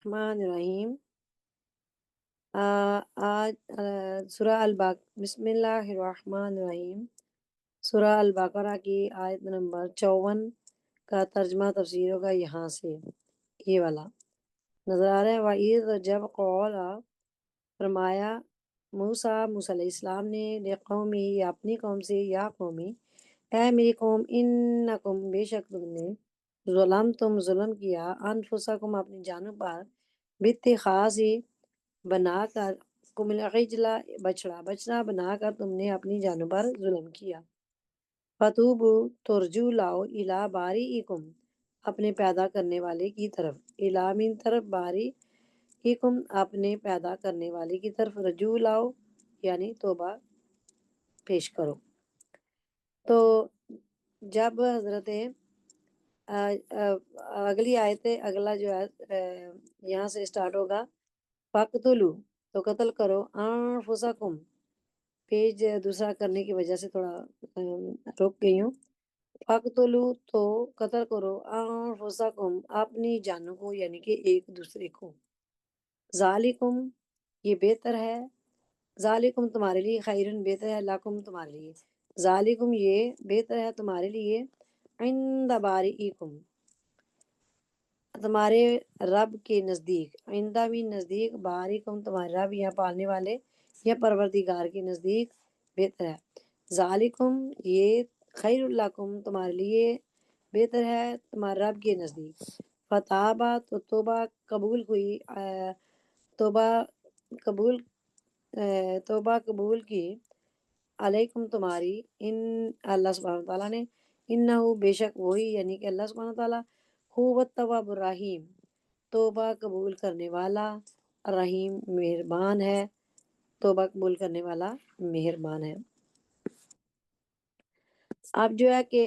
الرحمن الرحیم۔ آج سورہ بسم اللہ الرحمن الرحیم، سورہ البقرہ کی آیت نمبر 54 کا ترجمہ تفسیر ہوگا یہاں سے۔ یہ والا نظر آ رہا ہے۔ وَإِذْ جب قول فرمایا موسیٰ علیہ السلام نے لقومی یا اپنی قوم سے، یا قومی اے میری قوم، انکم بے شک تم نے ظلم کیا انفسکم اپنی جانوں پر، باتخاذی بنا کر، کم العجلہ بچڑا بنا کر تم نے اپنی جانوں پر ظلم کیا۔ فتوبو ترجو لاؤ الا باری اپنے پیدا کرنے والے کی طرف، الا من طرف، باری اپنے پیدا کرنے والے کی طرف، رجوع لاؤ یعنی توبہ پیش کرو۔ تو جب حضرت اگلی آیت، اگلا جو ہے یہاں سے سٹارٹ ہوگا، فَقْتُلُوا تو قتل کرو، انفسکم پیج دوسرا کرنے کی وجہ سے تھوڑا رک گئی ہوں۔ فَقْتُلُوا تو قتل کرو، انفسکم اپنی جانوں کو، یعنی کہ ایک دوسرے کو، ذالکم یہ بہتر ہے، ذالکم تمہارے لیے، خیرن بہتر ہے، لکم تمہارے لیے، ذالکم یہ بہتر ہے تمہارے لیے، عند بارئکم تمہارے رب کے نزدیک، عندہ بھی نزدیک، بارئکم تمہارے رب یا پالنے والے یا پروردگار کے نزدیک بہتر ہے، ذالکم یہ خیر لکم تمہارے لیے بہتر ہے تمہارے رب کے نزدیک۔ فتابہ تو توبہ قبول ہوئی، توبہ قبول کی، علیکم تمہاری، ان اللہ سبحانہ تعالیٰ نے، انہو بے شک وہی یعنی کہ اللہ سبحانہ تعالیٰ، هو التواب الرحیم توبہ قبول کرنے والا، الرحیم مہربان ہے، توبہ قبول کرنے والا مہربان ہے۔ اب جو ہے کہ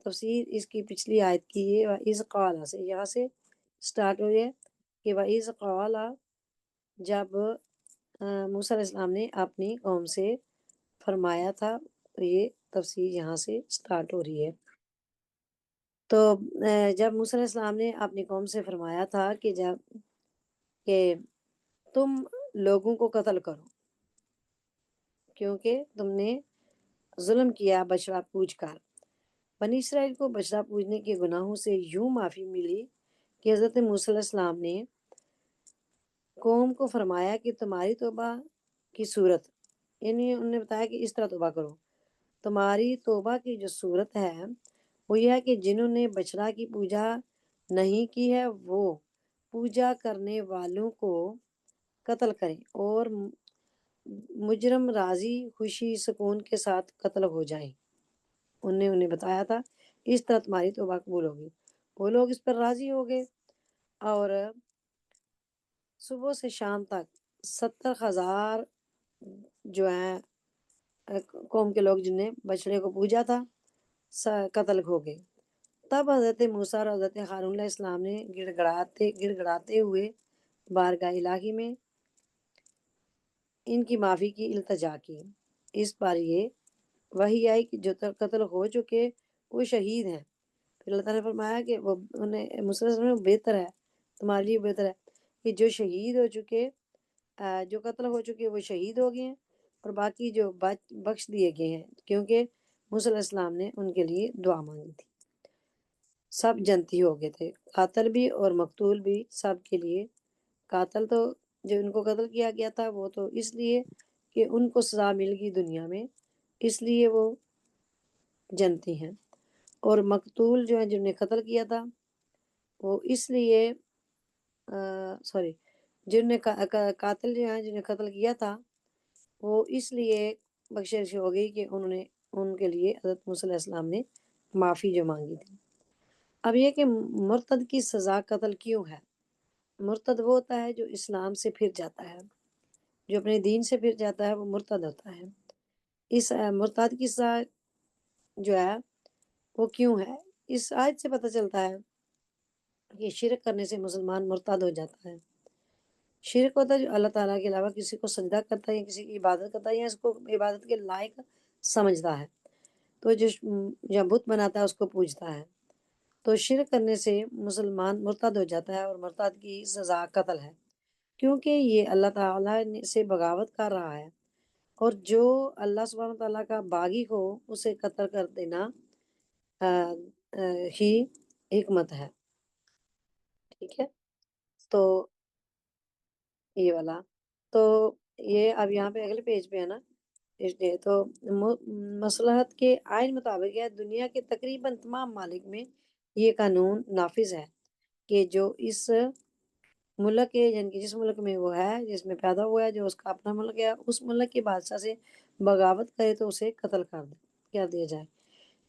تفسیر اس کی پچھلی آیت کی ہے، وَإِذْ قَالَ سے، یہاں سے سٹارٹ ہوئی ہے کہ وَإِذْ قَالَ جب موسیٰ علیہ السلام نے اپنی قوم سے فرمایا تھا، تو یہ تفسیر یہاں سے سٹارٹ ہو رہی ہے۔ تو جب موسیٰ علیہ السلام نے اپنی قوم سے فرمایا تھا کہ تم لوگوں کو قتل کرو، کیونکہ تم نے ظلم کیا بچڑا پوج کر۔ بنی اسرائیل کو بچڑا پوجنے کے گناہوں سے یوں معافی ملی کہ حضرت موسیٰ علیہ السلام نے قوم کو فرمایا کہ تمہاری توبہ کی صورت، یعنی انہوں نے بتایا کہ اس طرح توبہ کرو، تمہاری توبہ کی جو صورت ہے وہ یہ ہے کہ جنہوں نے بچڑا کی پوجا نہیں کی ہے وہ پوجا کرنے والوں کو قتل کریں، اور مجرم راضی خوشی سکون کے ساتھ قتل ہو جائیں۔ انہیں بتایا تھا اس طرح تمہاری توبہ قبول ہوگی، وہ لوگ اس پر راضی ہو گئے، اور صبح سے شام تک 70,000 جو ہیں قوم کے لوگ جن نے بچڑے کو پوجا تھا قتل ہو گئے۔ تب حضرت موسیٰ اور حضرت ہارون علیہ السلام نے گڑ گڑاتے ہوئے بارگاہ الہی میں ان کی معافی کی التجا کی۔ اس بار یہ وحی آئی کہ جو قتل ہو چکے وہ شہید ہیں، پھر اللہ تعالیٰ نے فرمایا کہ وہ انہیں موسیٰ علیہ السلام بہتر ہے تمہارے لیے، بہتر ہے کہ جو شہید ہو چکے، جو قتل ہو چکے وہ شہید ہو گئے ہیں، اور باقی جو بخش دیے گئے ہیں، کیونکہ موسیٰ علیہ السلام نے ان کے لیے دعا مانگی تھی۔ سب جنتی ہو گئے تھے، قاتل بھی اور مقتول بھی، سب کے لیے۔ قاتل تو جو ان کو قتل کیا گیا تھا وہ تو اس لیے کہ ان کو سزا مل گئی دنیا میں، اس لیے وہ جنتی ہیں، اور مقتول جو ہیں جنہوں نے قتل کیا تھا وہ اس لیے جنہوں نے قاتل جو ہیں جنہوں نے قتل کیا تھا وہ اس لیے بخشش ہو گئی کہ انہوں نے ان کے لیے حضرت موسیٰ علیہ السلام نے معافی جو مانگی تھی۔ اب یہ کہ مرتد کی سزا قتل کیوں ہے؟ مرتد وہ ہوتا ہے جو اسلام سے پھر جاتا ہے، جو اپنے دین سے پھر جاتا ہے وہ مرتد ہوتا ہے۔ اس مرتد کی سزا جو ہے وہ کیوں ہے؟ اس آیت سے پتہ چلتا ہے کہ شرک کرنے سے مسلمان مرتد ہو جاتا ہے۔ شرک ہوتا ہے جو اللہ تعالیٰ کے علاوہ کسی کو سجدہ کرتا ہے یا کسی کی عبادت کرتا ہے یا اس کو عبادت کے لائق سمجھتا ہے، تو جو بت بناتا ہے اس کو پوجتا ہے۔ تو شرک کرنے سے مسلمان مرتد ہو جاتا ہے اور مرتد کی سزا قتل ہے، کیونکہ یہ اللہ تعالیٰ سے بغاوت کر رہا ہے، اور جو اللہ سبحانہ تعالیٰ کا باغی ہو اسے قتل کر دینا ہی حکمت ہے۔ ٹھیک ہے، تو یہ والا تو یہ اب یہاں پہ اگلے پیج پہ ہے نا، اس لیے تو مصلحت کے آئین مطابق ہے دنیا کے تقریباً تمام ممالک میں یہ قانون نافذ ہے کہ جو اس ملک کے، یعنی کہ جس ملک میں وہ ہے، جس میں پیدا ہوا ہے، جو اس کا اپنا ملک ہے، اس ملک کے بادشاہ سے بغاوت کرے تو اسے قتل کر دیا جائے۔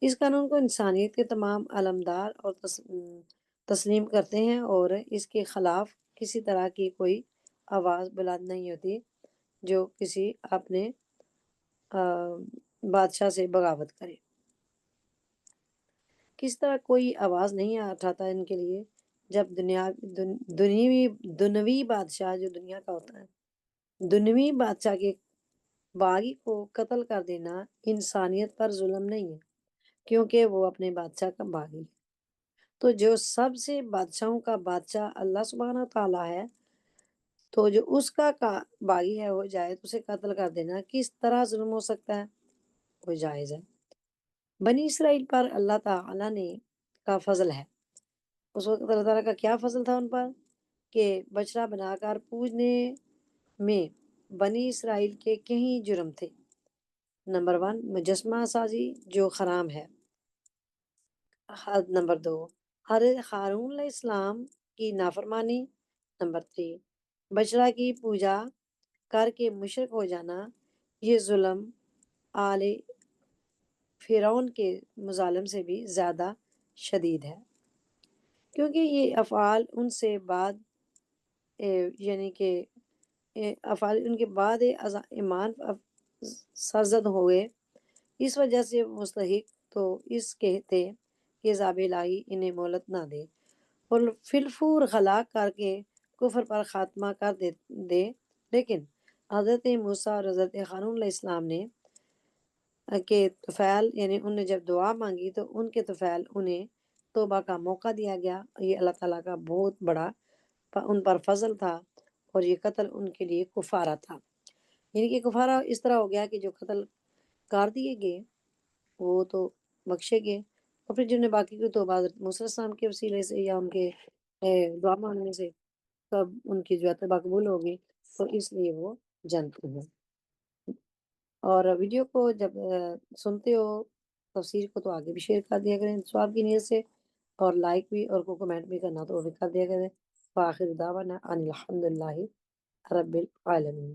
اس قانون کو انسانیت کے تمام علمدار اور تسلیم کرتے ہیں، اور اس کے خلاف کسی طرح کی کوئی آواز بلند نہیں ہوتی جو کسی اپنے بادشاہ سے بغاوت کرے۔ کس طرح کوئی آواز نہیں اٹھاتا ان کے لیے جب دنوی بادشاہ، جو دنیا کا ہوتا ہے، دنوی بادشاہ کے باغی کو قتل کر دینا انسانیت پر ظلم نہیں ہے، کیونکہ وہ اپنے بادشاہ کا باغی ہے۔ تو جو سب سے بادشاہوں کا بادشاہ اللہ سبحانہ تعالیٰ ہے، تو جو اس کا باغی ہے ہو جائے تو اسے قتل کر دینا کس طرح ظلم ہو سکتا ہے؟ وہ جائز ہے۔ بنی اسرائیل پر اللہ تعالیٰ کا فضل ہے۔ اس وقت اللہ تعالیٰ کا کیا فضل تھا ان پر کہ بچڑا بنا کر پوجنے میں بنی اسرائیل کے کئی جرم تھے۔ نمبر 1 مجسمہ سازی جو حرام ہے۔ نمبر 2 ہارون علیہ السلام کی نافرمانی۔ نمبر 3 بچڑا کی پوجا کر کے مشرک ہو جانا، یہ ظلم آل فرعون کے مظالم سے بھی زیادہ شدید ہے، کیونکہ یہ افعال ان سے بعد یعنی کہ افعال ان کے بعد ایمان سرزد ہوئے، اس وجہ سے مستحق تو اس کے تھے کہ عذاب الہی انہیں مہلت نہ دے اور فلفور ہلاک کر کے کفر پر خاتمہ کر دے۔ لیکن حضرت موسیٰ اور حضرت ہارون علیہ السلام نے کہ طفیل، یعنی انہوں نے جب دعا مانگی تو ان کے طفیل انہیں توبہ کا موقع دیا گیا۔ یہ اللہ تعالیٰ کا بہت بڑا ان پر فضل تھا، اور یہ قتل ان کے لیے کفارہ تھا۔ یعنی کہ کفارہ اس طرح ہو گیا کہ جو قتل کر دیے گئے وہ تو بخشے گئے، اور پھر جنہیں باقی کو توبہ حضرت موسیٰ علیہ السلام کے وسیلے سے یا ان کے دعا مانگنے سے تب ان کی جو توبہ قبول ہوگی، تو اس لیے وہ جنتی ہیں۔ اور ویڈیو کو جب سنتے ہو تفسیر کو تو آگے بھی شیئر کر دیا کریں ثواب کی نیت سے، اور لائک بھی اور کو کمنٹ بھی کرنا تو وہ بھی کر دیا کریں۔ وآخر دعوانا ان الحمد للہ رب العالمین۔